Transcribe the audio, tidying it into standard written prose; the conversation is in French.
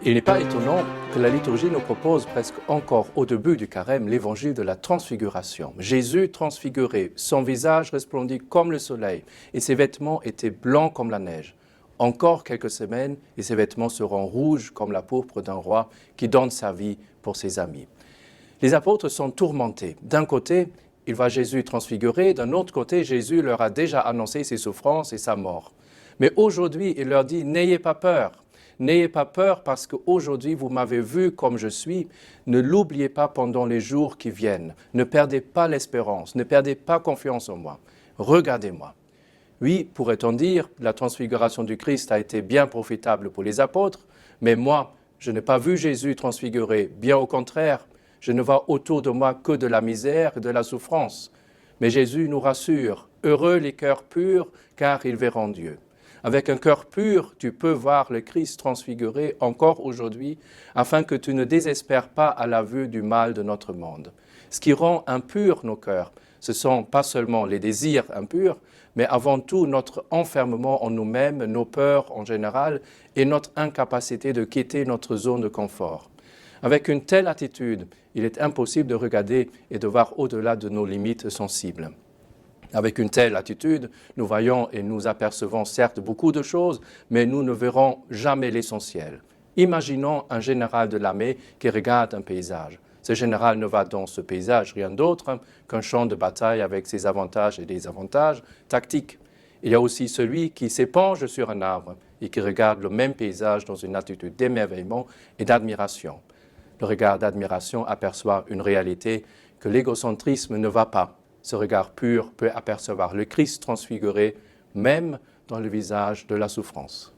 Il n'est pas étonnant que la liturgie nous propose presque encore au début du carême l'évangile de la transfiguration. Jésus transfiguré, son visage resplendit comme le soleil et ses vêtements étaient blancs comme la neige. Encore quelques semaines et ses vêtements seront rouges comme la pourpre d'un roi qui donne sa vie pour ses amis. Les apôtres sont tourmentés. D'un côté, ils voient Jésus transfiguré, d'un autre côté, Jésus leur a déjà annoncé ses souffrances et sa mort. Mais aujourd'hui, il leur dit « N'ayez pas peur ». N'ayez pas peur parce qu'aujourd'hui vous m'avez vu comme je suis. Ne l'oubliez pas pendant les jours qui viennent. Ne perdez pas l'espérance, ne perdez pas confiance en moi. Regardez-moi. Oui, pourrait-on dire, la transfiguration du Christ a été bien profitable pour les apôtres, mais moi, je n'ai pas vu Jésus transfiguré. Bien au contraire, je ne vois autour de moi que de la misère et de la souffrance. Mais Jésus nous rassure, heureux les cœurs purs, car ils verront Dieu. Avec un cœur pur, tu peux voir le Christ transfiguré encore aujourd'hui, afin que tu ne désespères pas à la vue du mal de notre monde. Ce qui rend impurs nos cœurs, ce sont pas seulement les désirs impurs, mais avant tout notre enfermement en nous-mêmes, nos peurs en général, et notre incapacité de quitter notre zone de confort. Avec une telle attitude, il est impossible de regarder et de voir au-delà de nos limites sensibles. Avec une telle attitude, nous voyons et nous apercevons certes beaucoup de choses, mais nous ne verrons jamais l'essentiel. Imaginons un général de l'armée qui regarde un paysage. Ce général ne voit dans ce paysage rien d'autre qu'un champ de bataille avec ses avantages et désavantages tactiques. Il y a aussi celui qui s'épanche sur un arbre et qui regarde le même paysage dans une attitude d'émerveillement et d'admiration. Le regard d'admiration aperçoit une réalité que l'égocentrisme ne voit pas. Ce regard pur peut apercevoir le Christ transfiguré, même dans le visage de la souffrance.